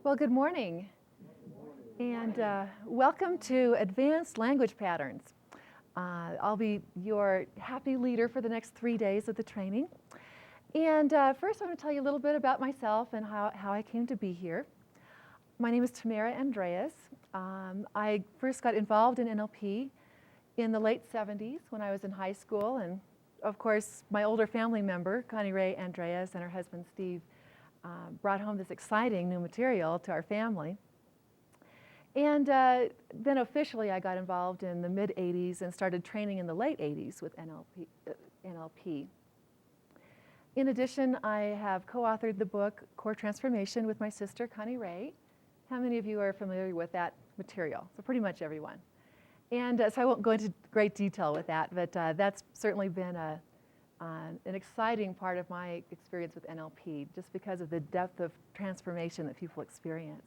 Well, good morning, and welcome to Advanced Language Patterns. I'll be your happy leader for the next 3 days of the training. And first, I'm going to tell you a little bit about myself and how I came to be here. My name is Tamara Andreas. I first got involved in NLP in the late 70s when I was in high school, and of course, my older family member, Connie Ray Andreas, and her husband, Steve, brought home this exciting new material to our family. And then officially I got involved in the mid-'80s and started training in the late '80s with NLP. In addition, I have co-authored the book Core Transformation with my sister, Connie Ray. How many of you are familiar with that material? So pretty much everyone. And so I won't go into great detail with that, but that's certainly been an exciting part of my experience with NLP, just because of the depth of transformation that people experience.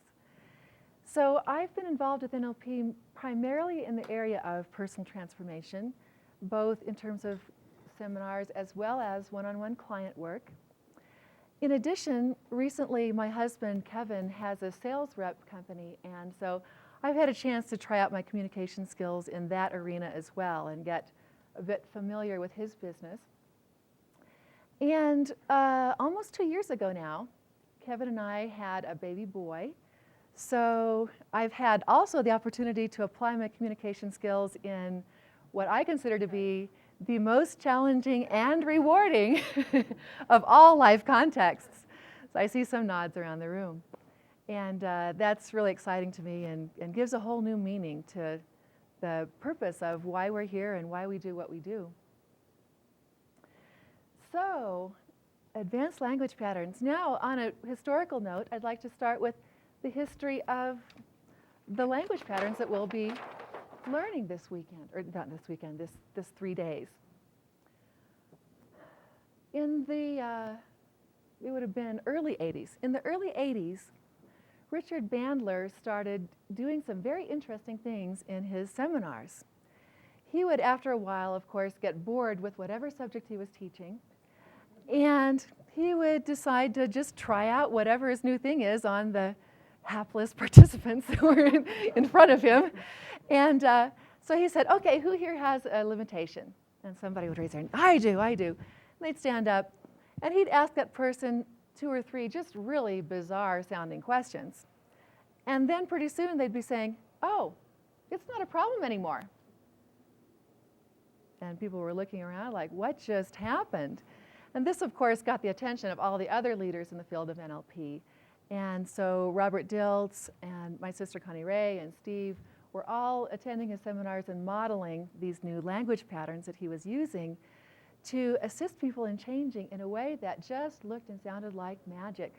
So I've been involved with NLP primarily in the area of personal transformation, both in terms of seminars as well as one-on-one client work. In addition, recently my husband, Kevin, has a sales rep company, and so I've had a chance to try out my communication skills in that arena as well and get a bit familiar with his business. And almost 2 years ago now, Kevin and I had a baby boy. So I've had also the opportunity to apply my communication skills in what I consider to be the most challenging and rewarding of all life contexts. So I see some nods around the room. And that's really exciting to me and gives a whole new meaning to the purpose of why we're here and why we do what we do. So, advanced language patterns. Now, on a historical note, I'd like to start with the history of the language patterns that we'll be learning this weekend, or not this weekend, this 3 days. In the, it would have been early 80s. In the early 80s, Richard Bandler started doing some very interesting things in his seminars. He would, after a while, of course, get bored with whatever subject he was teaching, and he would decide to just try out whatever his new thing is on the hapless participants who were in front of him. And so he said, okay, who here has a limitation? And somebody would raise their hand, I do. And they'd stand up, and he'd ask that person 2 or 3 just really bizarre sounding questions. And then pretty soon they'd be saying, oh, it's not a problem anymore. And people were looking around like, what just happened? And this, of course, got the attention of all the other leaders in the field of NLP. And so Robert Dilts and my sister Connie Ray and Steve were all attending his seminars and modeling these new language patterns that he was using to assist people in changing in a way that just looked and sounded like magic.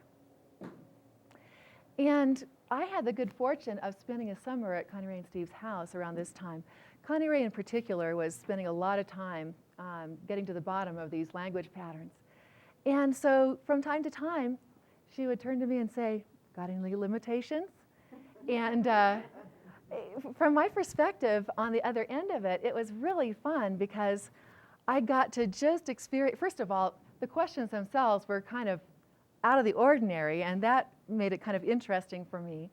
And I had the good fortune of spending a summer at Connie Ray and Steve's house around this time. Connie Ray in particular was spending a lot of time getting to the bottom of these language patterns. And so from time to time, she would turn to me and say, got any limitations? And from my perspective, on the other end of it, it was really fun because I got to just experience, first of all, the questions themselves were kind of out of the ordinary, and that made it kind of interesting for me.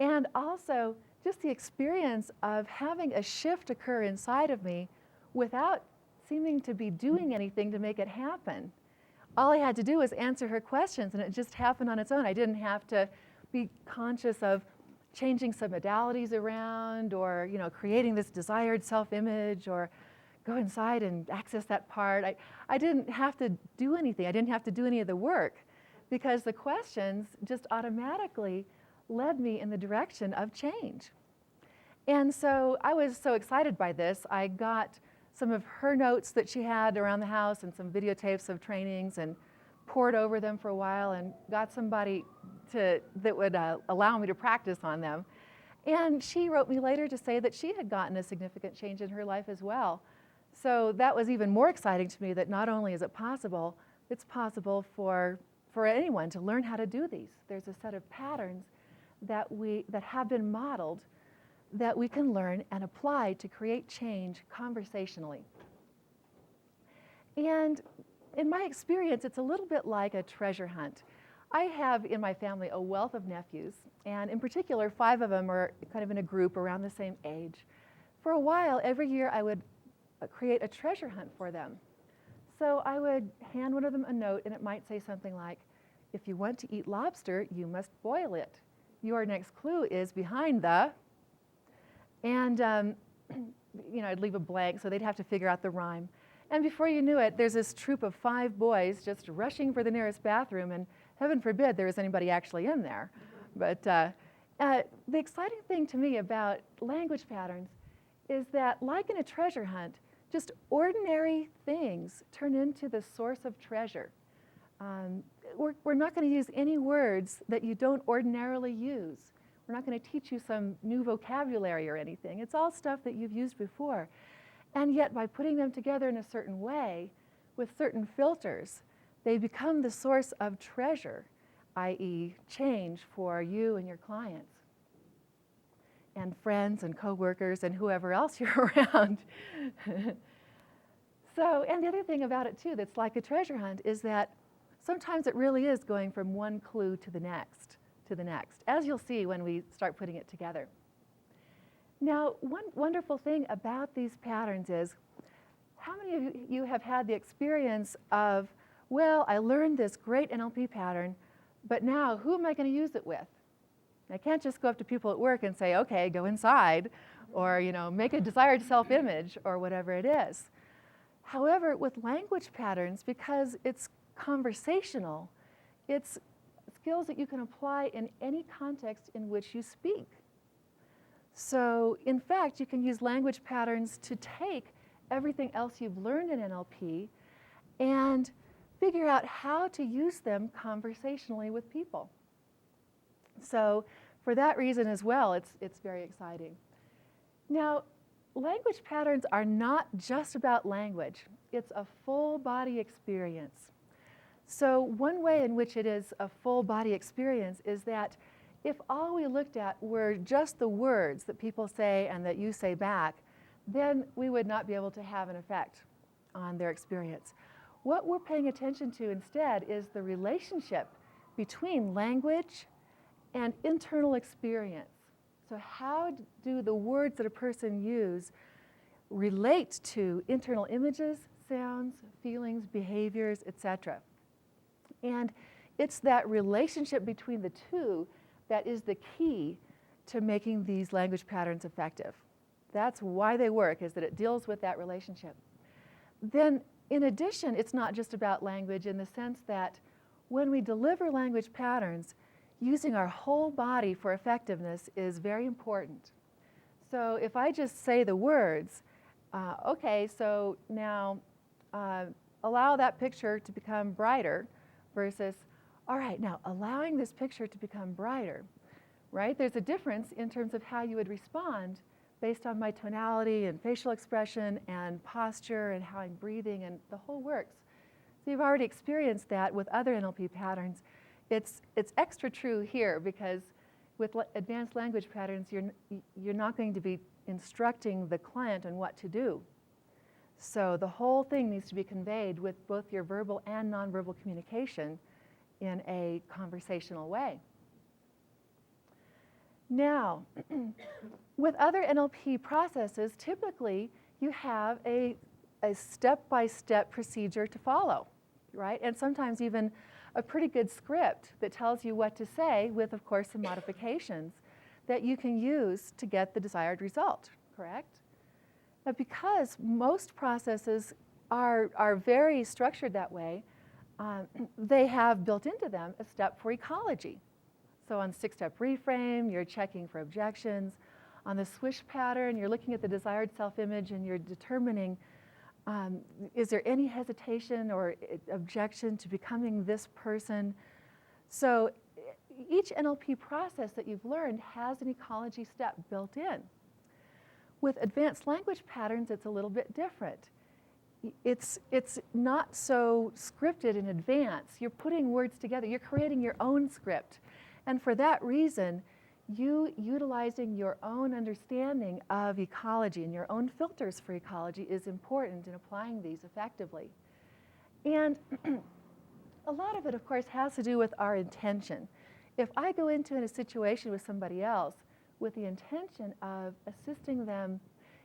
And also, just the experience of having a shift occur inside of me without seeming to be doing anything to make it happen. All I had to do was answer her questions, and it just happened on its own. I didn't have to be conscious of changing some modalities around or, creating this desired self-image or go inside and access that part. I didn't have to do anything. I didn't have to do any of the work because the questions just automatically led me in the direction of change. And so I was so excited by this. I got some of her notes that she had around the house and some videotapes of trainings and pored over them for a while and got somebody that would allow me to practice on them. And she wrote me later to say that she had gotten a significant change in her life as well. So that was even more exciting to me that not only is it possible, it's possible for anyone to learn how to do these. There's a set of patterns that have been modeled that we can learn and apply to create change conversationally. And in my experience, it's a little bit like a treasure hunt. I have in my family a wealth of nephews, and in particular, 5 of them are kind of in a group around the same age. For a while, every year I would create a treasure hunt for them. So I would hand one of them a note, and it might say something like, if you want to eat lobster, you must boil it. Your next clue is behind the, and I'd leave a blank, so they'd have to figure out the rhyme. And before you knew it, there's this troop of 5 boys just rushing for the nearest bathroom, and heaven forbid there was anybody actually in there. But the exciting thing to me about language patterns is that, like in a treasure hunt, just ordinary things turn into the source of treasure. We're not going to use any words that you don't ordinarily use. We're not going to teach you some new vocabulary or anything. It's all stuff that you've used before. And yet, by putting them together in a certain way, with certain filters, they become the source of treasure, i.e. change for you and your clients, and friends and coworkers and whoever else you're around. So, and the other thing about it too that's like a treasure hunt is that sometimes it really is going from one clue to the next, as you'll see when we start putting it together. Now, one wonderful thing about these patterns is, how many of you have had the experience of, well, I learned this great NLP pattern, but now who am I going to use it with? I can't just go up to people at work and say, okay, go inside, or make a desired self-image, or whatever it is. However, with language patterns, because it's conversational, it's skills that you can apply in any context in which you speak. So, in fact, you can use language patterns to take everything else you've learned in NLP and figure out how to use them conversationally with people. So, for that reason as well, it's very exciting. Now, language patterns are not just about language. It's a full body experience. So one way in which it is a full body experience is that if all we looked at were just the words that people say and that you say back, then we would not be able to have an effect on their experience. What we're paying attention to instead is the relationship between language and internal experience. So how do the words that a person uses relate to internal images, sounds, feelings, behaviors, etc.? And it's that relationship between the two that is the key to making these language patterns effective. That's why they work, is that it deals with that relationship. Then, in addition, it's not just about language in the sense that when we deliver language patterns, using our whole body for effectiveness is very important. So if I just say the words, okay, so now allow that picture to become brighter, versus, all right, now allowing this picture to become brighter, right? There's a difference in terms of how you would respond based on my tonality and facial expression and posture and how I'm breathing and the whole works. So you've already experienced that with other NLP patterns. It's extra true here because with advanced language patterns, you're not going to be instructing the client on what to do. So the whole thing needs to be conveyed with both your verbal and nonverbal communication in a conversational way. Now, with other NLP processes, typically you have a step-by-step procedure to follow, right? And sometimes even a pretty good script that tells you what to say with, of course, some modifications that you can use to get the desired result, correct? Now, because most processes are very structured that way, they have built into them a step for ecology. So on 6-step reframe, you're checking for objections. On the swish pattern, you're looking at the desired self-image and you're determining, is there any hesitation or objection to becoming this person? So each NLP process that you've learned has an ecology step built in. With advanced language patterns, it's a little bit different. It's not so scripted in advance. You're putting words together. You're creating your own script. And for that reason, you utilizing your own understanding of ecology and your own filters for ecology is important in applying these effectively. And A lot of it, of course, has to do with our intention. If I go into a situation with somebody else with the intention of assisting them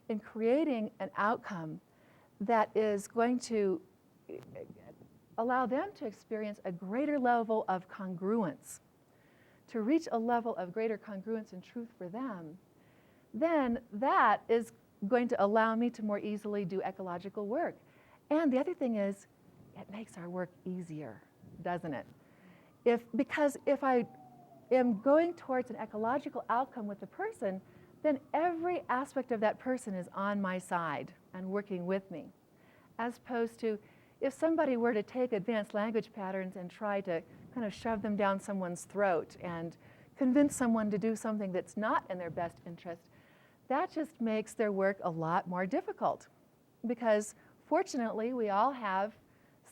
in creating an outcome that is going to allow them to experience a greater level of congruence, to reach a level of greater congruence and truth for them, then that is going to allow me to more easily do ecological work. And the other thing is, it makes our work easier, doesn't it? Because if I am going towards an ecological outcome with the person, then every aspect of that person is on my side and working with me. As opposed to if somebody were to take advanced language patterns and try to kind of shove them down someone's throat and convince someone to do something that's not in their best interest, that just makes their work a lot more difficult. Because fortunately, we all have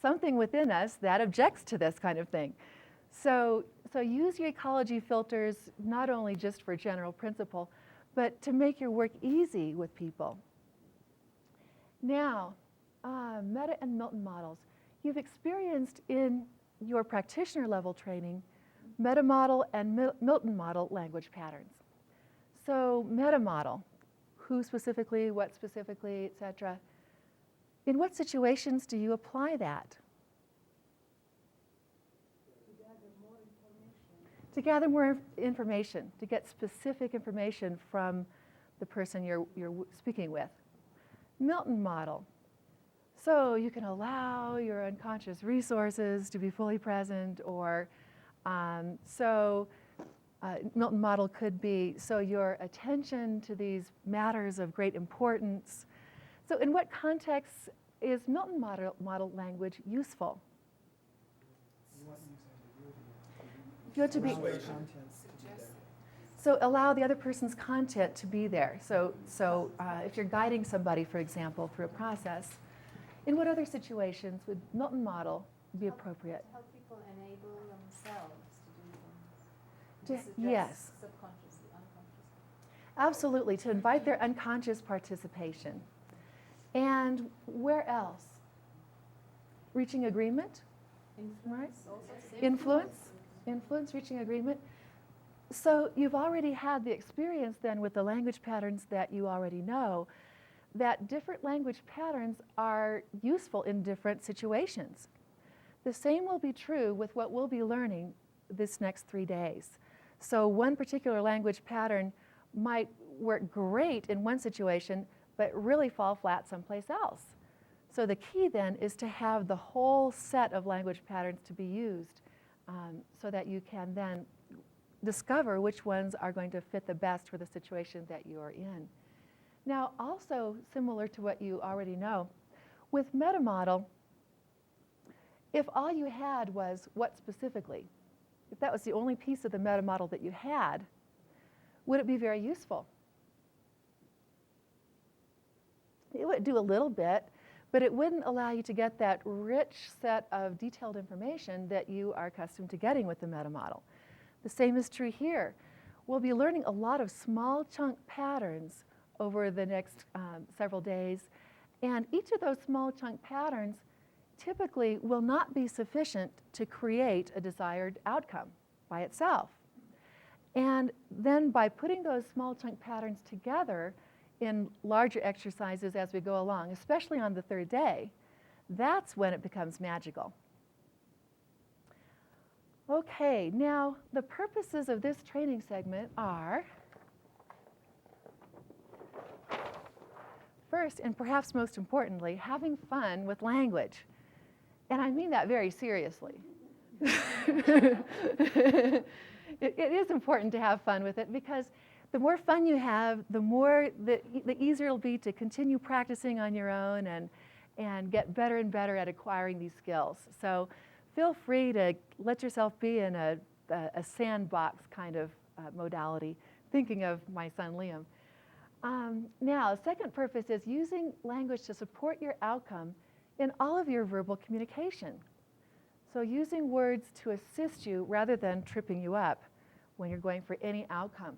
something within us that objects to this kind of thing. So use your ecology filters not only just for general principle, but to make your work easy with people. Now, meta and Milton models. You've experienced in your practitioner level training meta model and Milton model language patterns. So meta model, who specifically, what specifically, etc. In what situations do you apply that? To gather more information, to get specific information from the person you're speaking with. Milton model. So you can allow your unconscious resources to be fully present, or Milton model could be, so your attention to these matters of great importance. So in what contexts is Milton model language useful? You want to be, so allow the other person's content to be there. So if you're guiding somebody, for example, through a process, in what other situations would Milton model be appropriate? Help people enable themselves to do things. Yes. Subconsciously, unconsciously. Absolutely, to invite their unconscious participation. And where else? Reaching agreement? Influence. Right? Influence, reaching agreement. So you've already had the experience then with the language patterns that you already know, that different language patterns are useful in different situations. The same will be true with what we'll be learning this next 3 days. So one particular language pattern might work great in one situation, but really fall flat someplace else. So the key then is to have the whole set of language patterns to be used so that you can then discover which ones are going to fit the best for the situation that you are in. Now, also similar to what you already know, with meta model, if all you had was what specifically, if that was the only piece of the meta model that you had, would it be very useful? It would do a little bit, but it wouldn't allow you to get that rich set of detailed information that you are accustomed to getting with the meta model. The same is true here. We'll be learning a lot of small chunk patterns over the next several days, and each of those small chunk patterns typically will not be sufficient to create a desired outcome by itself. And then by putting those small chunk patterns together in larger exercises as we go along, especially on the 3rd day, that's when it becomes magical. Okay, now the purposes of this training segment are, first, and perhaps most importantly, having fun with language. And I mean that very seriously. It is important to have fun with it, because the more fun you have, the easier it'll be to continue practicing on your own and get better and better at acquiring these skills. So feel free to let yourself be in a sandbox kind of modality, thinking of my son Liam. Now, second purpose is using language to support your outcome in all of your verbal communication. So using words to assist you rather than tripping you up when you're going for any outcome.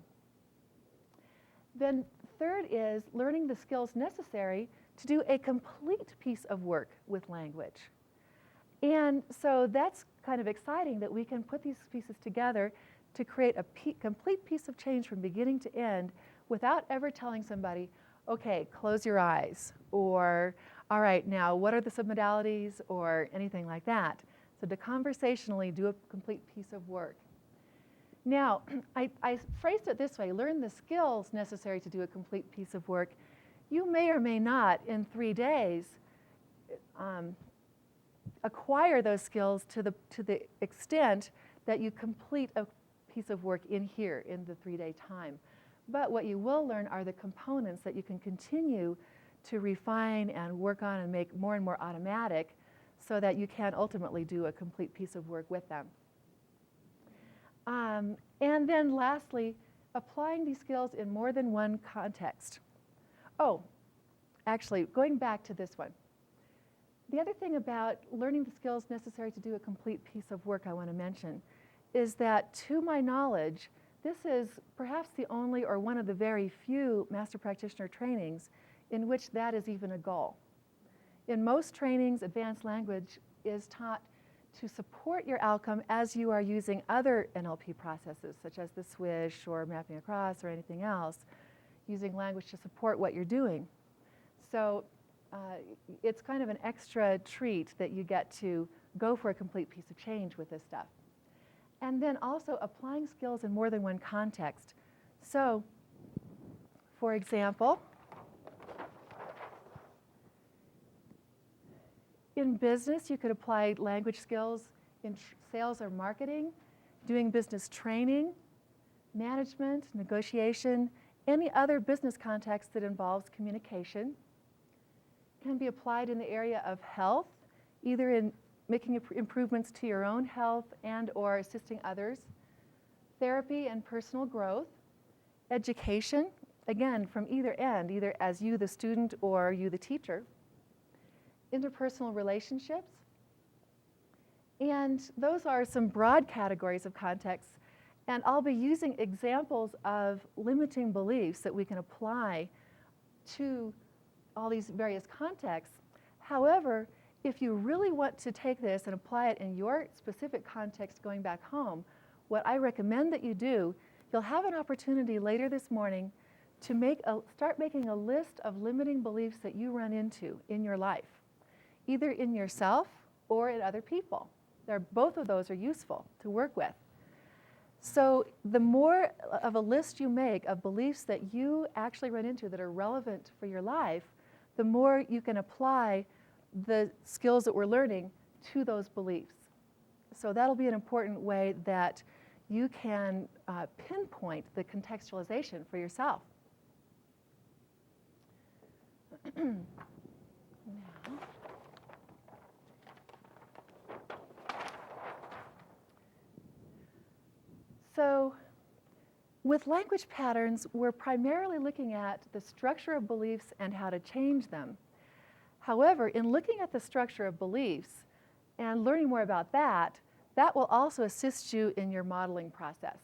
Then third is learning the skills necessary to do a complete piece of work with language. And so that's kind of exciting that we can put these pieces together to create a complete piece of change from beginning to end without ever telling somebody, okay, close your eyes, or all right, now what are the submodalities, or anything like that. So to conversationally do a complete piece of work. Now, I phrased it this way: learn the skills necessary to do a complete piece of work. You may or may not, in 3 days, acquire those skills to the extent that you complete a piece of work in here in the 3-day time. But what you will learn are the components that you can continue to refine and work on and make more and more automatic so that you can ultimately do a complete piece of work with them. And then lastly, applying these skills in more than one context. Oh, actually, going back to this one. The other thing about learning the skills necessary to do a complete piece of work I want to mention is that, to my knowledge, this is perhaps the only or one of the very few master practitioner trainings in which that is even a goal. In most trainings, advanced language is taught to support your outcome as you are using other NLP processes, such as the swish or mapping across or anything else, using language to support what you're doing. So it's kind of an extra treat that you get to go for a complete piece of change with this stuff. And then also applying skills in more than one context. So, for example, in business, you could apply language skills in sales or marketing, doing business training, management, negotiation, any other business context that involves communication. Can be applied in the area of health, either in making improvements to your own health and or assisting others, therapy and personal growth, education, again, from either end, either as you, the student, or you, the teacher, interpersonal relationships. And those are some broad categories of contexts. And I'll be using examples of limiting beliefs that we can apply to all these various contexts. However, if you really want to take this and apply it in your specific context going back home, what I recommend that you do, you'll have an opportunity later this morning to start making a list of limiting beliefs that you run into in your life, either in yourself or in other people. Both of those are useful to work with. So the more of a list you make of beliefs that you actually run into that are relevant for your life, the more you can apply the skills that we're learning to those beliefs. So that'll be an important way that you can pinpoint the contextualization for yourself. Now, so with language patterns, we're primarily looking at the structure of beliefs and how to change them. However, in looking at the structure of beliefs and learning more about that, that will also assist you in your modeling process.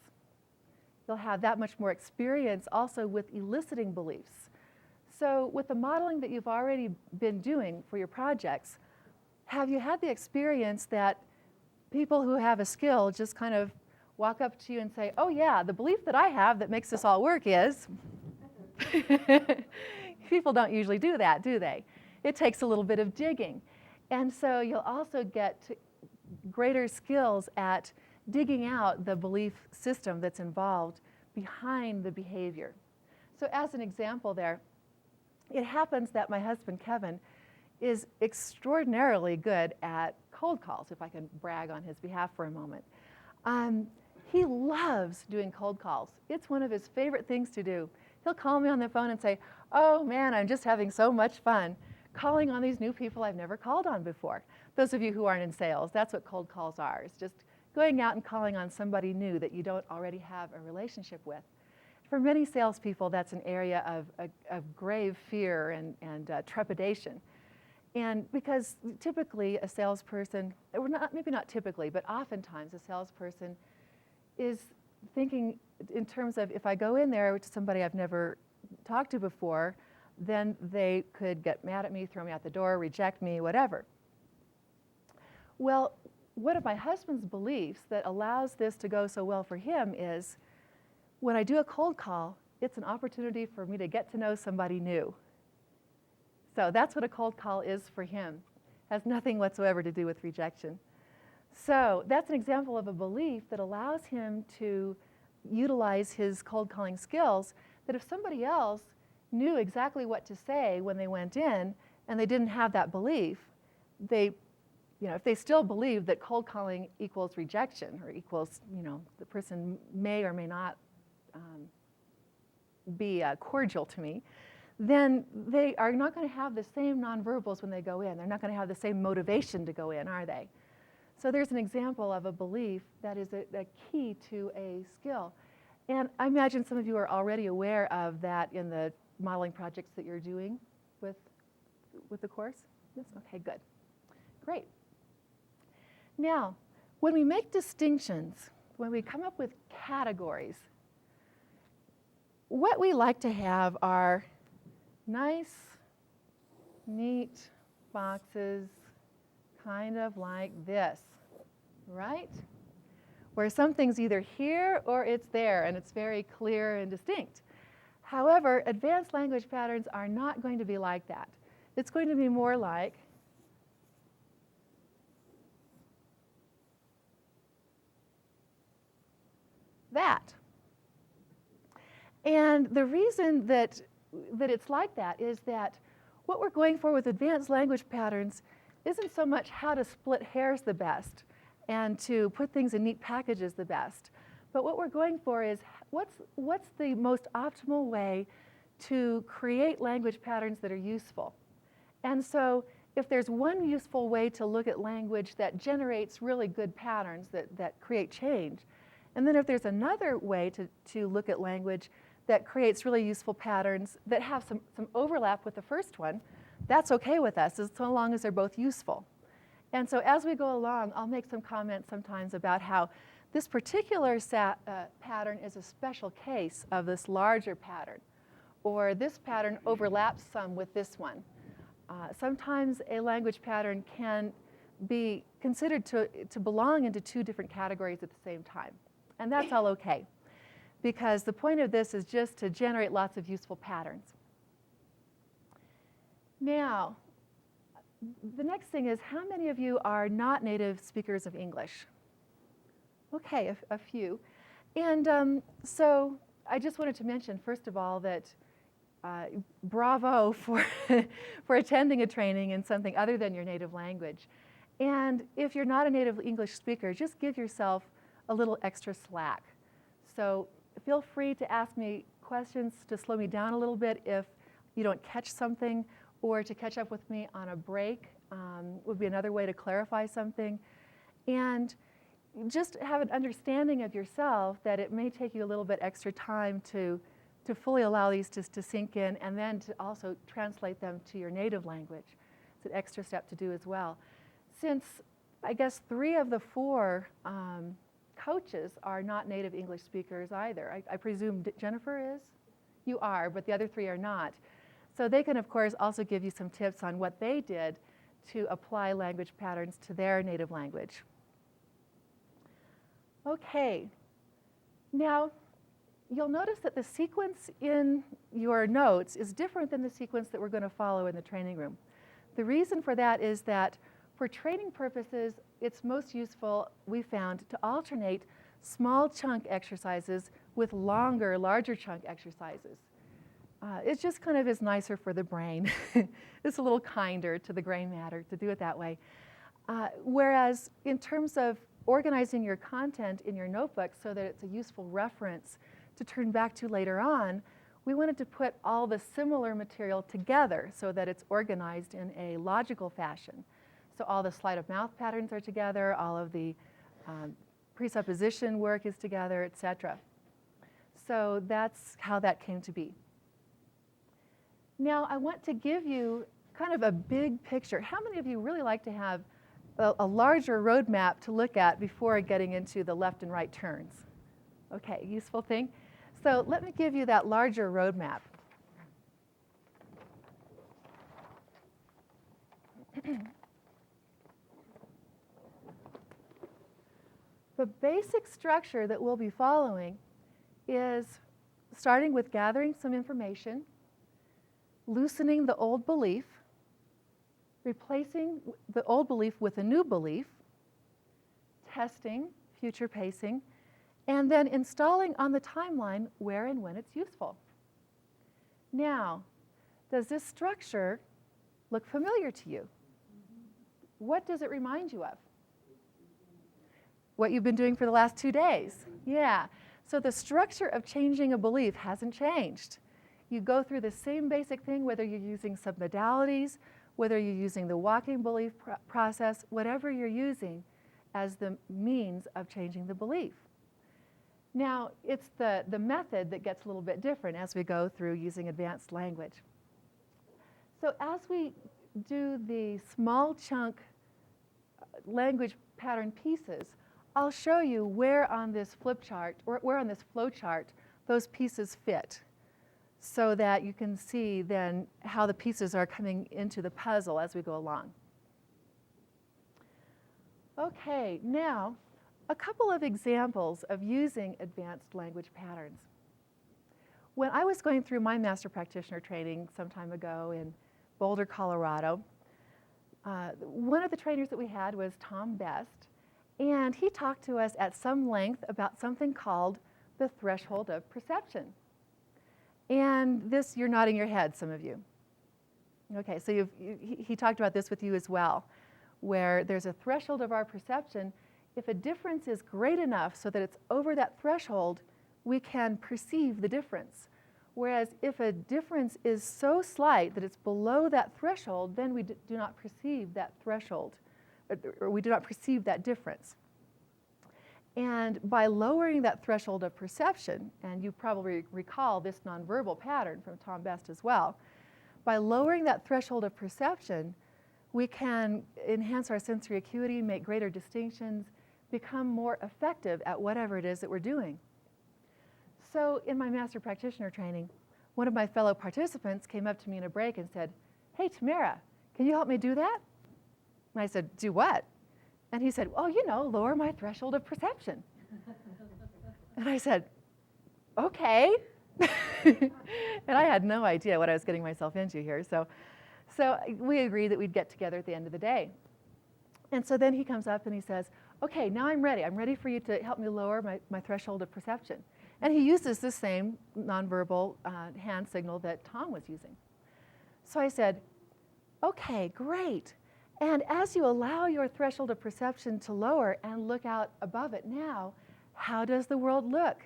You'll have that much more experience also with eliciting beliefs. So with the modeling that you've already been doing for your projects, have you had the experience that people who have a skill just kind of walk up to you and say, oh yeah, the belief that I have that makes this all work is... People don't usually do that, do they? It takes a little bit of digging. And so you'll also get greater skills at digging out the belief system that's involved behind the behavior. So as an example there, it happens that my husband, Kevin, is extraordinarily good at cold calls, if I can brag on his behalf for a moment. He loves doing cold calls. It's one of his favorite things to do. He'll call me on the phone and say, oh man, I'm just having so much fun calling on these new people I've never called on before. Those of you who aren't in sales, that's what cold calls are. It's just going out and calling on somebody new that you don't already have a relationship with. For many salespeople, that's an area of grave fear and trepidation. And because typically a salesperson, or maybe not typically, but oftentimes a salesperson is thinking in terms of, if I go in there to somebody I've never talked to before, then they could get mad at me, throw me out the door, reject me, whatever. Well, one of my husband's beliefs that allows this to go so well for him is when I do a cold call, it's an opportunity for me to get to know somebody new. So that's what a cold call is for him. Has nothing whatsoever to do with rejection. So that's an example of a belief that allows him to utilize his cold calling skills, that if somebody else knew exactly what to say when they went in and they didn't have that belief, if they still believe that cold calling equals rejection or equals, the person may or may not be cordial to me, then they are not going to have the same nonverbals when they go in. They're not going to have the same motivation to go in, are they? So there's an example of a belief that is a key to a skill. And I imagine some of you are already aware of that in the modeling projects that you're doing with the course. Yes? Okay, good. Great. Now, when we make distinctions, when we come up with categories, what we like to have are nice, neat boxes, kind of like this, right? Where something's either here or it's there, and it's very clear and distinct. However, advanced language patterns are not going to be like that. It's going to be more like that. And the reason that it's like that is that what we're going for with advanced language patterns isn't so much how to split hairs the best and to put things in neat packages the best, but what we're going for is what's the most optimal way to create language patterns that are useful. And so if there's one useful way to look at language that generates really good patterns that create change, and then if there's another way to look at language that creates really useful patterns that have some overlap with the first one, that's okay with us, as long as they're both useful. And so as we go along, I'll make some comments sometimes about how this particular pattern is a special case of this larger pattern, or this pattern overlaps some with this one. Sometimes a language pattern can be considered to belong into two different categories at the same time. And that's all okay, because the point of this is just to generate lots of useful patterns. Now, the next thing is, how many of you are not native speakers of English? Okay, a few. And so I just wanted to mention, first of all, that bravo for, for attending a training in something other than your native language. And if you're not a native English speaker, just give yourself a little extra slack. So feel free to ask me questions to slow me down a little bit if you don't catch something, or to catch up with me on a break would be another way to clarify something. And just have an understanding of yourself that it may take you a little bit extra time to fully allow these to sink in, and then to also translate them to your native language. It's an extra step to do as well. Since I guess 3 of the 4 coaches are not native English speakers either. I presume Jennifer is? You are, but the other 3 are not. So they can, of course, also give you some tips on what they did to apply language patterns to their native language. Okay. Now, you'll notice that the sequence in your notes is different than the sequence that we're going to follow in the training room. The reason for that is that for training purposes, it's most useful, we found, to alternate small chunk exercises with larger chunk exercises. It just kind of is nicer for the brain. It's a little kinder to the gray matter to do it that way. Whereas in terms of organizing your content in your notebook so that it's a useful reference to turn back to later on, we wanted to put all the similar material together so that it's organized in a logical fashion. So all the sleight of mouth patterns are together, all of the presupposition work is together, etc. So that's how that came to be. Now I want to give you kind of a big picture. How many of you really like to have a larger roadmap to look at before getting into the left and right turns? Okay, useful thing. So let me give you that larger roadmap. The basic structure that we'll be following is starting with gathering some information, loosening the old belief, replacing the old belief with a new belief, testing, future pacing, and then installing on the timeline where and when it's useful. Now, does this structure look familiar to you? What does it remind you of? What you've been doing for the last 2 days. Yeah. So the structure of changing a belief hasn't changed. You go through the same basic thing, whether you're using submodalities, whether you're using the walking belief process, whatever you're using as the means of changing the belief. Now, it's the method that gets a little bit different as we go through using advanced language. So as we do the small chunk language pattern pieces, I'll show you where on this flip chart, or where on this flow chart, those pieces fit, so that you can see then how the pieces are coming into the puzzle as we go along. Okay, now, a couple of examples of using advanced language patterns. When I was going through my master practitioner training some time ago in Boulder, Colorado, one of the trainers that we had was Tom Best, and he talked to us at some length about something called the threshold of perception. And this, you're nodding your head, some of you. Okay, so he talked about this with you as well, where there's a threshold of our perception. If a difference is great enough so that it's over that threshold, we can perceive the difference. Whereas if a difference is so slight that it's below that threshold, then we do not perceive that threshold, or we do not perceive that difference. And by lowering that threshold of perception, and you probably recall this nonverbal pattern from Tom Best as well, by lowering that threshold of perception, we can enhance our sensory acuity, make greater distinctions, become more effective at whatever it is that we're doing. So in my master practitioner training, one of my fellow participants came up to me in a break and said, "Hey, Tamara, can you help me do that?" And I said, "Do what?" And he said, "Oh, you know, lower my threshold of perception." And I said, "Okay." And I had no idea what I was getting myself into here. So we agreed that we'd get together at the end of the day. And so then he comes up and he says, "Okay, now I'm ready. I'm ready for you to help me lower my threshold of perception." And he uses the same nonverbal hand signal that Tom was using. So I said, "Okay, great. And as you allow your threshold of perception to lower and look out above it now, how does the world look?"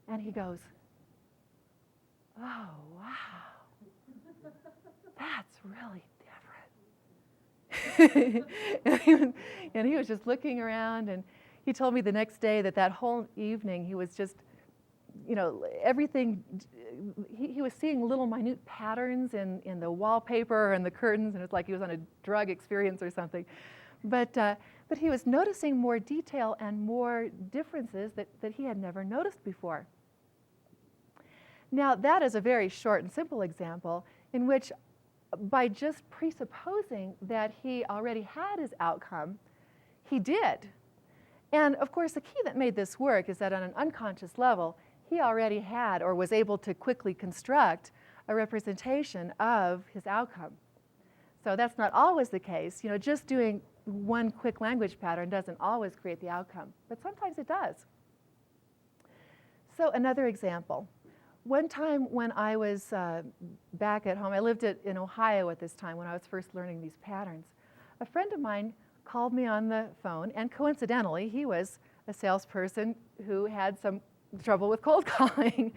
And he goes, "Oh, wow. That's really different." and he was just looking around, and he told me the next day that whole evening he was just, everything, he was seeing little minute patterns in the wallpaper and the curtains, and it's like he was on a drug experience or something. But he was noticing more detail and more differences that he had never noticed before. Now, that is a very short and simple example in which, by just presupposing that he already had his outcome, he did. And of course, the key that made this work is that on an unconscious level, he already had or was able to quickly construct a representation of his outcome. So that's not always the case. Just doing one quick language pattern doesn't always create the outcome, but sometimes it does. So another example. One time when I was back at home, I lived in Ohio at this time when I was first learning these patterns. A friend of mine called me on the phone, and coincidentally, he was a salesperson who had some trouble with cold calling.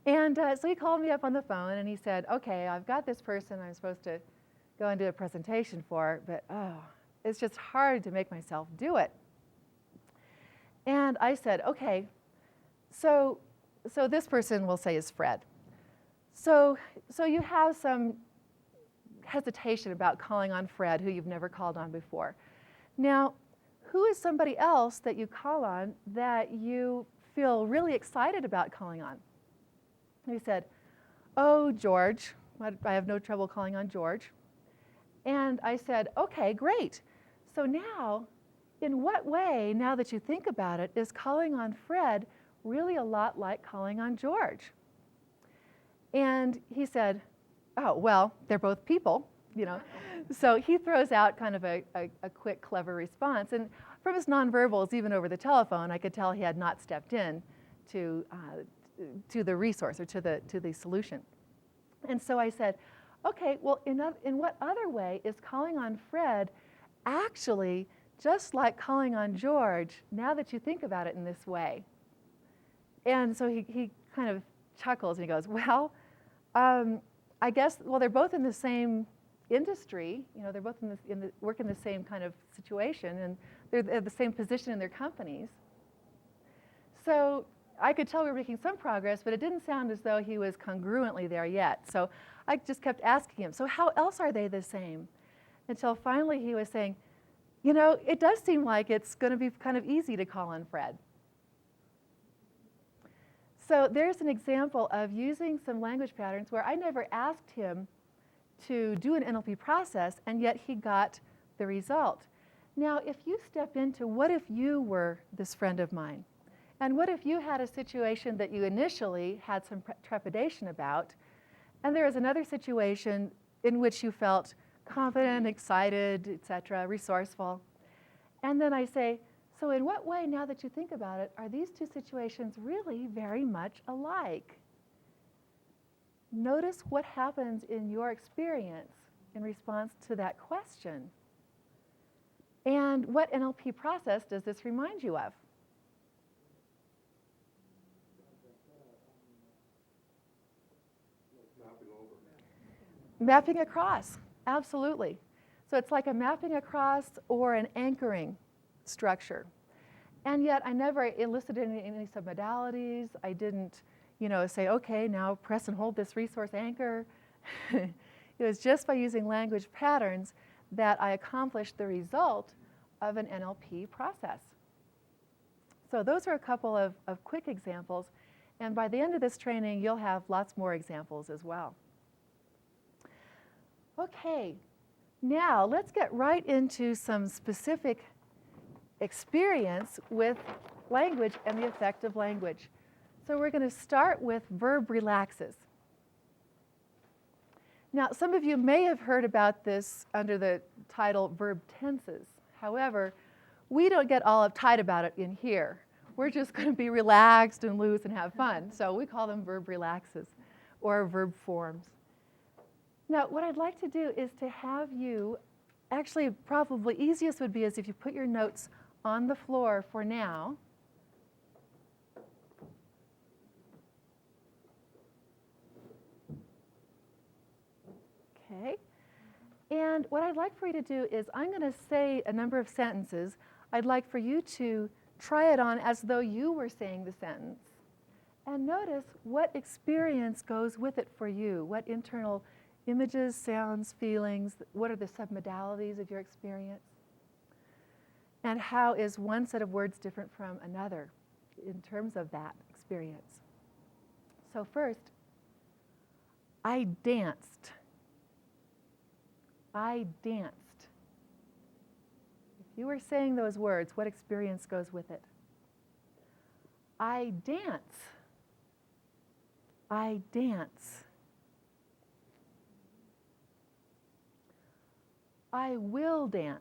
And so he called me up on the phone, and he said, "Okay, I've got this person I'm supposed to go and do a presentation for, but it's just hard to make myself do it." And I said, "Okay, so this person we'll say is Fred. So you have some hesitation about calling on Fred, who you've never called on before. Now, who is somebody else that you call on that you feel really excited about calling on?" And he said, "Oh, George. I have no trouble calling on George." And I said, "Okay, great. So now in what way, now that you think about it, is calling on Fred really a lot like calling on George? And he said, oh, well, they're both people, you know. So he throws out kind of a quick, clever response. And from his nonverbals, even over the telephone, I could tell he had not stepped in to the resource or to the solution. And so I said, okay, well, in what other way is calling on Fred actually just like calling on George, now that you think about it in this way? And so he kind of chuckles and he goes, well, I guess, well, they're both in the same industry, you know, they're both work in the same kind of situation, and they're at the same position in their companies. So I could tell we were making some progress, but it didn't sound as though he was congruently there yet. So I just kept asking him, so how else are they the same? Until finally he was saying, you know, it does seem like it's going to be kind of easy to call on Fred. So there's an example of using some language patterns where I never asked him to do an NLP process, and yet he got the result. Now, if you step into what if you were this friend of mine? And what if you had a situation that you initially had some trepidation about, and there was another situation in which you felt confident, excited, etc., resourceful. And then I say, so in what way, now that you think about it, are these two situations really very much alike? Notice what happens in your experience in response to that question. And what NLP process does this remind you of? Mapping across, absolutely. So it's like a mapping across or an anchoring structure. And yet I never elicited any submodalities. I didn't, you know, say, okay, now press and hold this resource anchor. It was just by using language patterns that I accomplished the result of an NLP process. So those are a couple of quick examples. And by the end of this training, you'll have lots more examples as well. Okay, now let's get right into some specific experience with language and the effect of language. So we're going to start with verb relaxes. Now, some of you may have heard about this under the title verb tenses. However, we don't get all uptight about it in here. We're just going to be relaxed and loose and have fun. So we call them verb relaxes or verb forms. Now, what I'd like to do is to have you, actually probably easiest would be is if you put your notes on the floor for now. Okay. And what I'd like for you to do is I'm going to say a number of sentences. I'd like for you to try it on as though you were saying the sentence. And notice what experience goes with it for you, what internal images, sounds, feelings, what are the submodalities of your experience? And how is one set of words different from another in terms of that experience? So first, I danced. I danced. If you were saying those words, what experience goes with it? I dance. I dance. I will dance.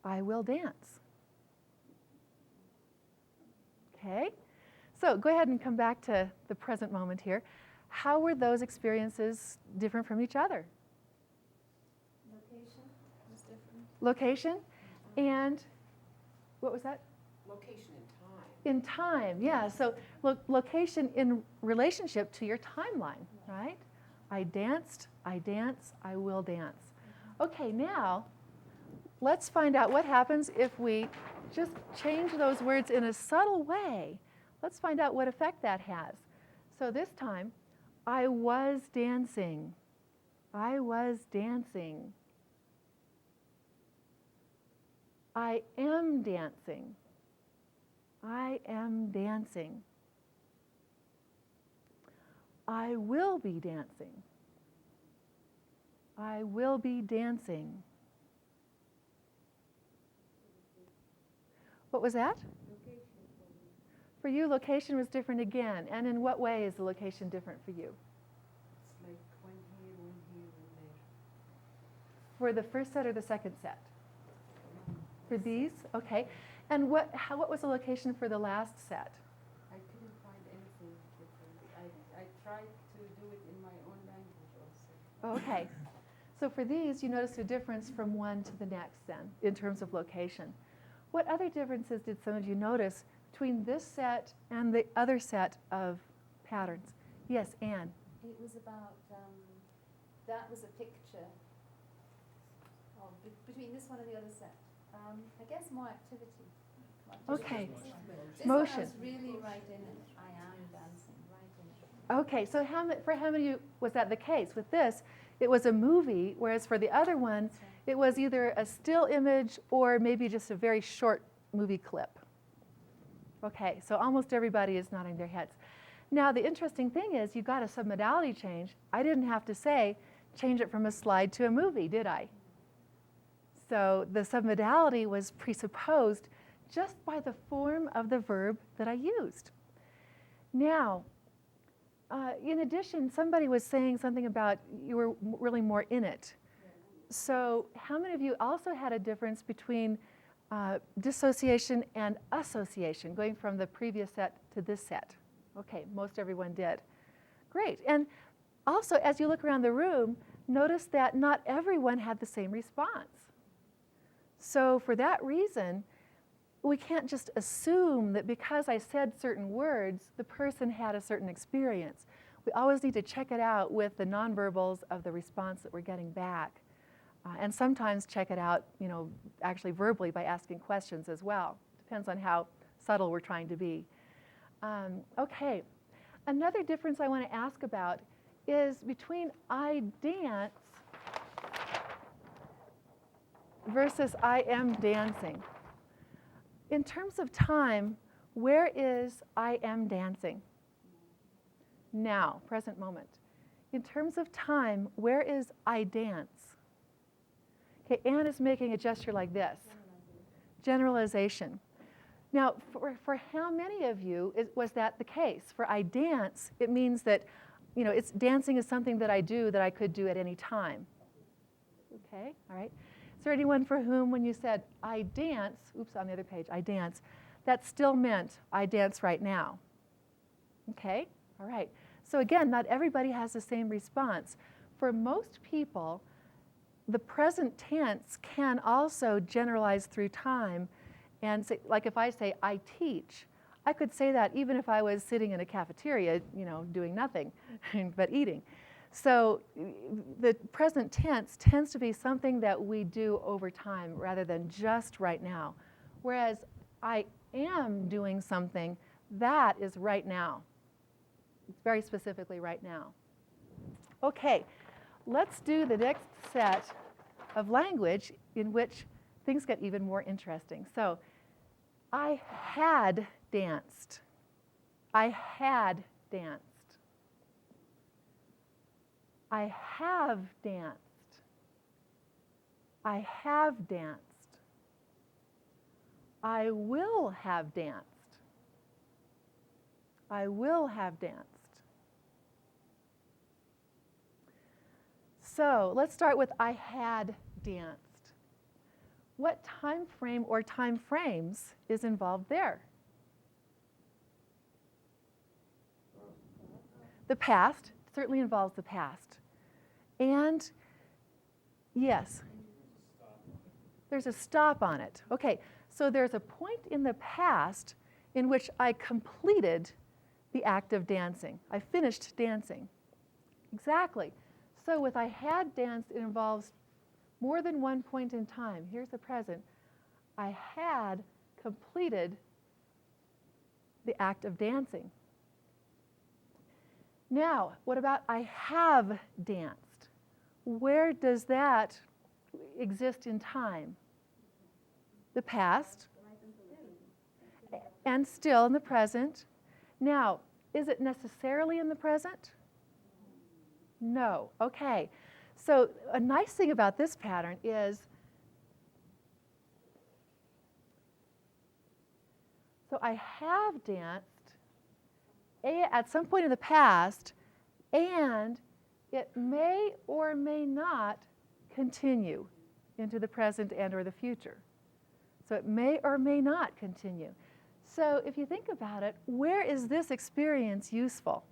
I will dance. Okay? So go ahead and come back to the present moment here. How were those experiences different from each other? Location was different. Location and what was that? Location and time. In time, yeah. So location in relationship to your timeline, right? I danced, I dance, I will dance. Okay, now let's find out what happens if we just change those words in a subtle way. Let's find out what effect that has. So this time, I was dancing. I was dancing. I am dancing. I am dancing. I will be dancing. I will be dancing. What was that? Location for me. For you, location was different again. And in what way is the location different for you? It's like one here, one there. For the first set or the second set? Mm. For these? Okay. And what was the location for the last set? I couldn't find anything different. I tried to do it in my own language also. Okay. So for these, you noticed a difference from one to the next then, in terms of location. What other differences did some of you notice between this set and the other set of patterns? Yes, Anne. It was about, that was a picture of between this one and the other set. I guess more activity. Okay. This Motion. one I was really right in it. I am dancing, right in it. Okay, so for how many of you was that the case? With this, it was a movie, whereas for the other one, it was either a still image or maybe just a very short movie clip. Okay, so almost everybody is nodding their heads. Now, the interesting thing is you got a submodality change. I didn't have to say, change it from a slide to a movie, did I? So the submodality was presupposed just by the form of the verb that I used. Now, in addition, somebody was saying something about you were really more in it. So how many of you also had a difference between dissociation and association, going from the previous set to this set? Okay, most everyone did. Great. And also, as you look around the room, notice that not everyone had the same response. So for that reason, we can't just assume that because I said certain words, the person had a certain experience. We always need to check it out with the nonverbals of the response that we're getting back. And sometimes check it out, actually verbally by asking questions as well. Depends on how subtle we're trying to be. Okay, another difference I want to ask about is between I dance versus I am dancing. In terms of time, where is I am dancing? Now, present moment. In terms of time, where is I dance? Okay, Anne is making a gesture like this. Generalization. Now, for how many of you was that the case? For I dance, it means that, dancing is something that I do that I could do at any time. Okay, all right. Is there anyone for whom when you said I dance, oops, on the other page, I dance, that still meant I dance right now? Okay, all right. So again, not everybody has the same response. For most people, the present tense can also generalize through time. And say, like if I say, I teach, I could say that even if I was sitting in a cafeteria, doing nothing but eating. So the present tense tends to be something that we do over time rather than just right now. Whereas I am doing something, that is right now. It's very specifically right now. Okay, let's do the next set of language in which things get even more interesting. So, I had danced. I had danced. I have danced. I have danced. I will have danced. I will have danced. So let's start with I had danced. What time frame or time frames is involved there? The past certainly involves the past. And yes, there's a stop on it. Okay, so there's a point in the past in which I completed the act of dancing. I finished dancing. Exactly. So with I had danced, it involves more than one point in time. Here's the present. I had completed the act of dancing. Now, what about I have danced? Where does that exist in time? The past and still in the present. Now, is it necessarily in the present? No. Okay. So a nice thing about this pattern is So I have danced at some point in the past, and it may or may not continue into the present and or the future. So it may or may not continue. So if you think about it, where is this experience useful?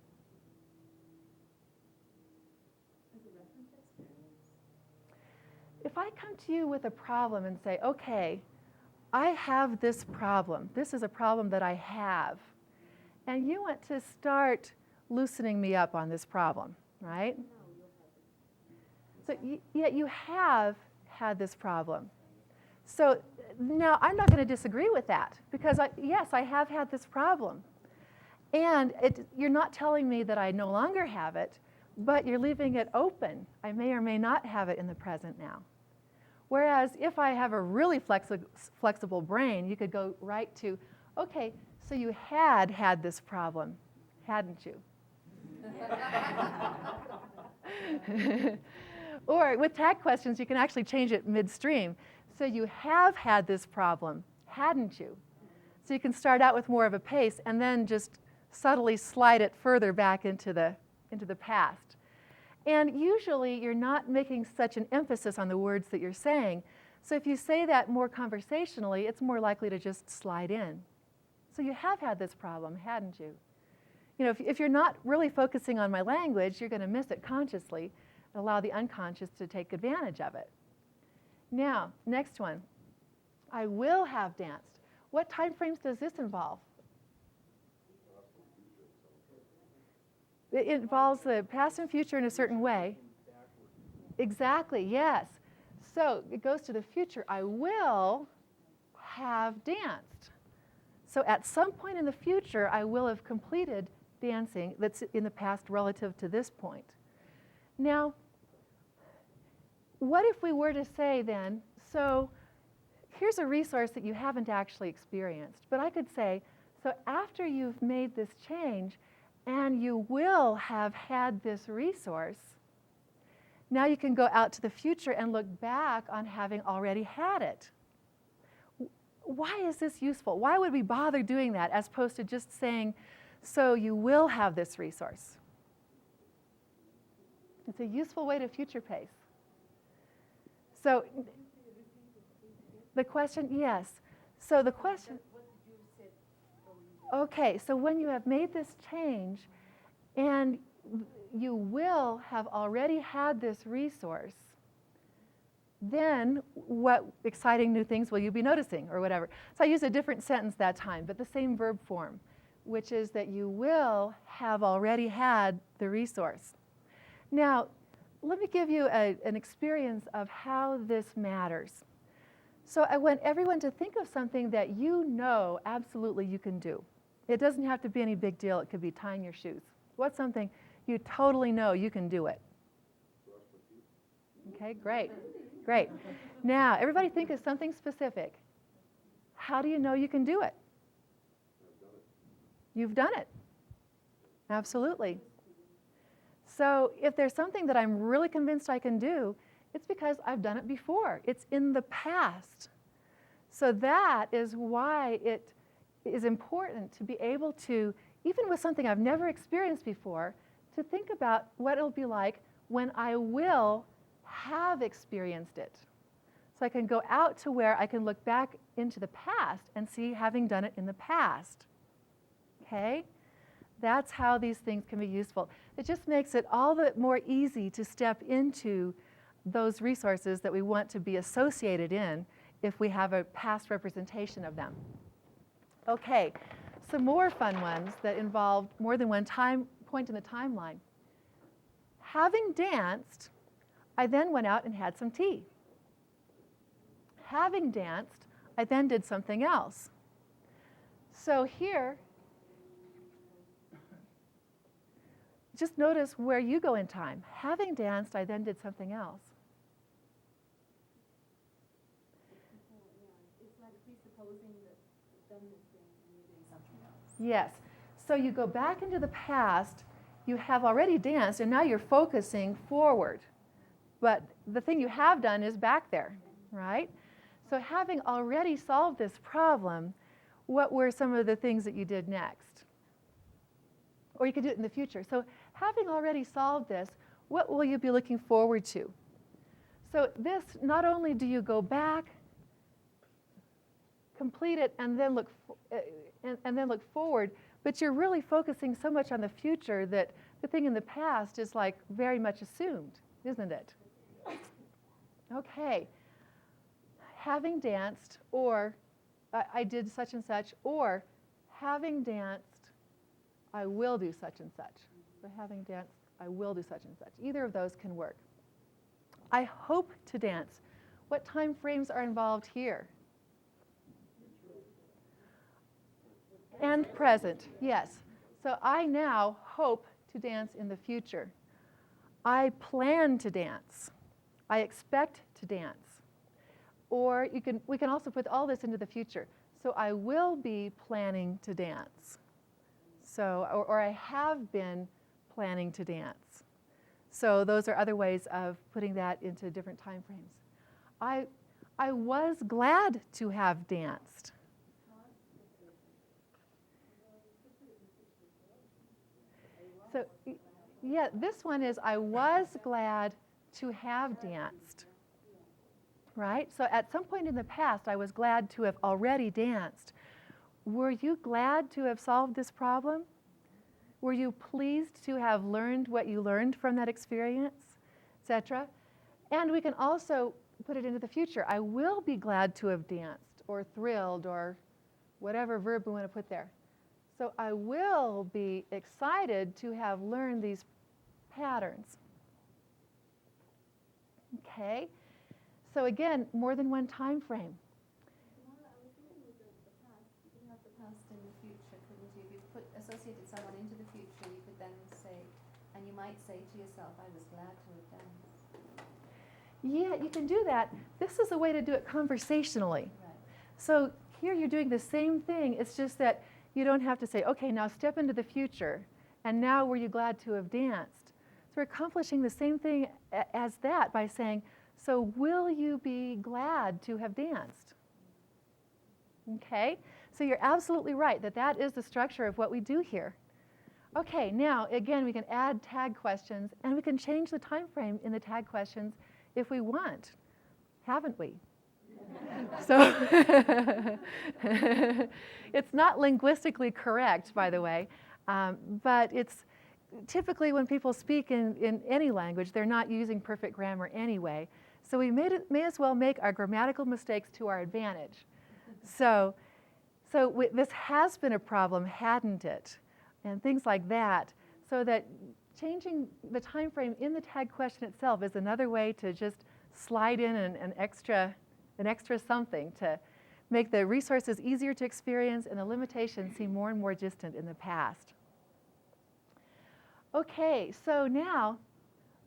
As a reference experience. If I come to you with a problem and say, okay, I have this problem. This is a problem that I have. And you want to start loosening me up on this problem, right? No, you'll have it. So yet you have had this problem. So now I'm not going to disagree with that because yes, I have had this problem. And you're not telling me that I no longer have it, but you're leaving it open. I may or may not have it in the present now. Whereas if I have a really flexible brain, you could go right to, okay, so you had this problem, hadn't you? Or with tag questions, you can actually change it midstream. So you have had this problem, hadn't you? So you can start out with more of a pace and then just subtly slide it further back into the past. And usually you're not making such an emphasis on the words that you're saying. So if you say that more conversationally, it's more likely to just slide in. So you have had this problem, hadn't you? You know, if you're not really focusing on my language, you're going to miss it consciously and allow the unconscious to take advantage of it. Now, next one. I will have danced. What time frames does this involve? It involves the past and future in a certain way. Exactly, yes. So it goes to the future. I will have danced. So at some point in the future, I will have completed dancing that's in the past relative to this point. Now, what if we were to say then, so here's a resource that you haven't actually experienced, but I could say, so after you've made this change and you will have had this resource, now you can go out to the future and look back on having already had it. Why is this useful? Why would we bother doing that as opposed to just saying, so you will have this resource? It's a useful way to future pace. So the question, yes. So the question, What did you say? okay, so when you have made this change and you will have already had this resource, then what exciting new things will you be noticing or whatever? So I use a different sentence that time, but the same verb form, which is that you will have already had the resource. Now, let me give you an experience of how this matters. So I want everyone to think of something that you know absolutely you can do. It doesn't have to be any big deal. It could be tying your shoes. What's something you totally know you can do it? Okay, great. Great. Now, everybody think of something specific. How do you know you can do it? You've done it. Absolutely. So if there's something that I'm really convinced I can do, it's because I've done it before. It's in the past. So that is why it is important to be able to, even with something I've never experienced before, to think about what it'll be like when I will have experienced it. So I can go out to where I can look back into the past and see having done it in the past. Okay? That's how these things can be useful. It just makes it all the more easy to step into those resources that we want to be associated in if we have a past representation of them. Okay, some more fun ones that involve more than one point in the timeline. Having danced, I then went out and had some tea. Having danced, I then did something else. So here, just notice where you go in time. Having danced, I then did something else. It's like presupposing that you've done this thing and you're doing something else. Yes. So you go back into the past, you have already danced, and now you're focusing forward. But the thing you have done is back there, right? So having already solved this problem, what were some of the things that you did next? Or you could do it in the future. So having already solved this, what will you be looking forward to? So this, not only do you go back, complete it, and then look forward, but you're really focusing so much on the future that the thing in the past is like very much assumed, isn't it? Okay. Having danced, or I did such and such, or having danced, I will do such and such. So having danced, I will do such and such. Either of those can work. I hope to dance. What time frames are involved here? And present, yes. So I now hope to dance in the future. I plan to dance. I expect to dance. Or we can also put all this into the future. So I will be planning to dance. So, or I have been planning to dance. So those are other ways of putting that into different time frames. I was glad to have danced. So yeah, this one is I was glad to have danced. Right? So at some point in the past, I was glad to have already danced. Were you glad to have solved this problem? Were you pleased to have learned what you learned from that experience, etc.? And we can also put it into the future. I will be glad to have danced, or thrilled, or whatever verb we want to put there. So I will be excited to have learned these patterns. Okay? So again, more than one time frame. Tamara, I was thinking with the past, you could have the past and the future, couldn't you? If you associated someone into the future, you could then say, and you might say to yourself, I was glad to have danced. Yeah, you can do that. This is a way to do it conversationally. Right. So here you're doing the same thing. It's just that you don't have to say, okay, now step into the future. And now were you glad to have danced? So we're accomplishing the same thing as that by saying, so will you be glad to have danced? Okay, so you're absolutely right that that is the structure of what we do here. Okay, now again we can add tag questions and we can change the time frame in the tag questions if we want, haven't we? So it's not linguistically correct, by the way, but it's typically when people speak in any language, they're not using perfect grammar anyway. So we may as well make our grammatical mistakes to our advantage. So this has been a problem, hadn't it? And things like that. So that changing the time frame in the tag question itself is another way to just slide in an extra something to make the resources easier to experience and the limitations seem more and more distant in the past. Okay, so now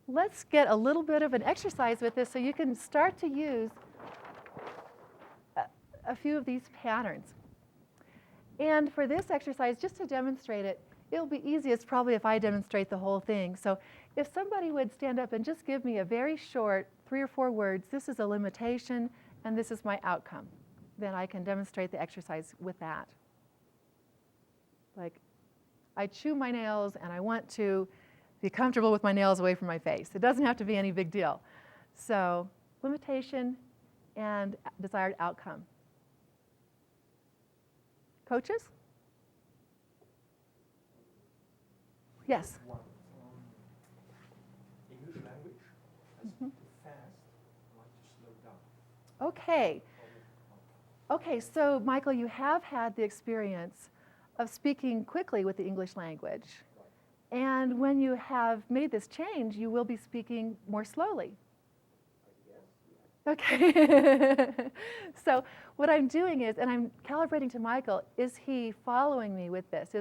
let's get a little bit of an exercise with this so you can start to use a few of these patterns. And for this exercise, just to demonstrate it, it'll be easiest probably if I demonstrate the whole thing. So if somebody would stand up and just give me a very short 3 or 4 words, this is a limitation and this is my outcome, then I can demonstrate the exercise with that. Like, I chew my nails and I want to be comfortable with my nails away from my face. It doesn't have to be any big deal. So limitation and desired outcome. Coaches? Yes? English language, I speak too fast, I want to slow down. Okay. Okay, so Michael, you have had the experience of speaking quickly with the English language. Right. And when you have made this change, you will be speaking more slowly. Okay. So what I'm doing is, and I'm calibrating to Michael, is he following me with this?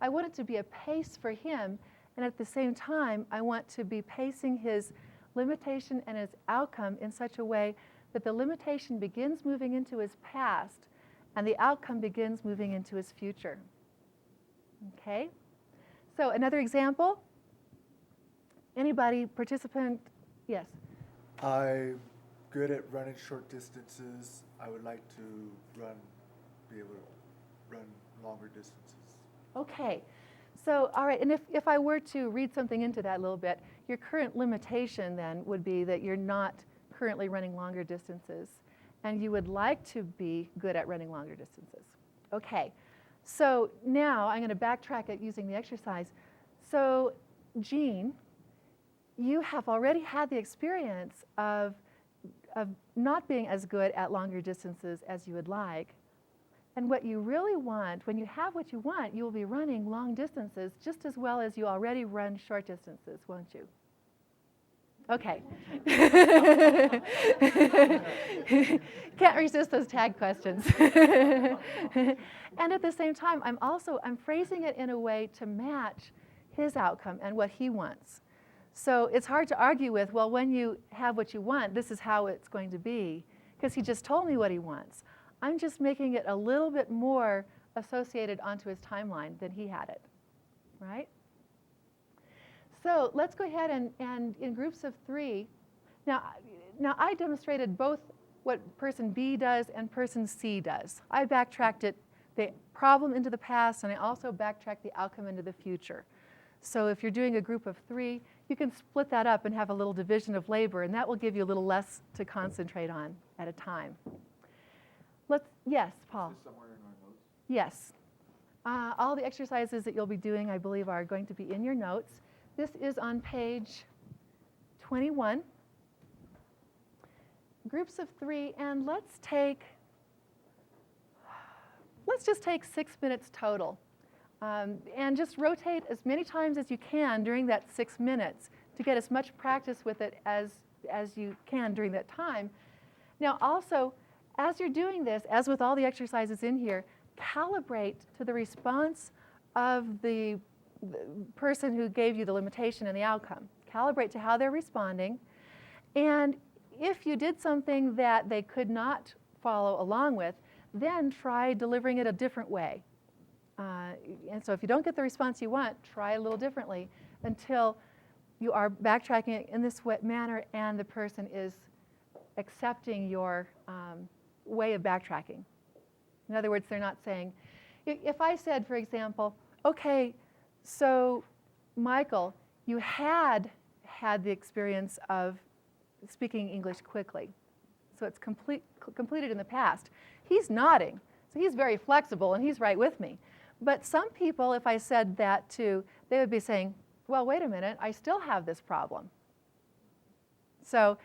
I want it to be a pace for him, and at the same time, I want to be pacing his limitation and his outcome in such a way that the limitation begins moving into his past, and the outcome begins moving into his future. Okay? So another example? Anybody, participant? Yes? I'm good at running short distances. I would like to be able to run longer distances. Okay. So, all right, and if I were to read something into that a little bit, your current limitation then would be that you're not currently running longer distances, and you would like to be good at running longer distances. Okay, so now I'm going to backtrack it using the exercise. So, Jean, you have already had the experience of not being as good at longer distances as you would like. And what you really want, when you have what you want, you will be running long distances just as well as you already run short distances, won't you? Okay. Can't resist those tag questions. And at the same time, I'm phrasing it in a way to match his outcome and what he wants. So it's hard to argue with, well, when you have what you want, this is how it's going to be, because he just told me what he wants. I'm just making it a little bit more associated onto his timeline than he had it, right? So let's go ahead and in groups of 3. Now I demonstrated both what person B does and person C does. I backtracked the problem into the past, and I also backtracked the outcome into the future. So if you're doing a group of 3, you can split that up and have a little division of labor, and that will give you a little less to concentrate on at a time. Yes, Paul. Is this somewhere in our notes? Yes. All the exercises that you'll be doing, I believe, are going to be in your notes. This is on page 21. Groups of 3, and let's just take 6 minutes total. And just rotate as many times as you can during that 6 minutes to get as much practice with it as you can during that time. Now also, as you're doing this, as with all the exercises in here, calibrate to the response of the person who gave you the limitation and the outcome. Calibrate to how they're responding. And if you did something that they could not follow along with, then try delivering it a different way. And so if you don't get the response you want, try a little differently until you are backtracking it in this manner and the person is accepting your way of backtracking. In other words, they're not saying, if I said, for example, okay, so Michael, you had the experience of speaking English quickly. So it's completed in the past. He's nodding, so he's very flexible and he's right with me. But some people, if I said that too, they would be saying, well, wait a minute, I still have this problem. So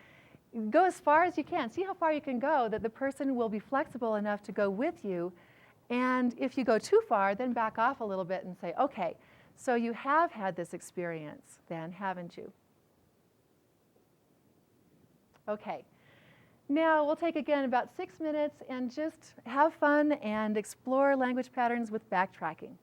go as far as you can. See how far you can go, that the person will be flexible enough to go with you. And if you go too far, then back off a little bit and say, okay, so you have had this experience then, haven't you? Okay. Now we'll take again about 6 minutes and just have fun and explore language patterns with backtracking.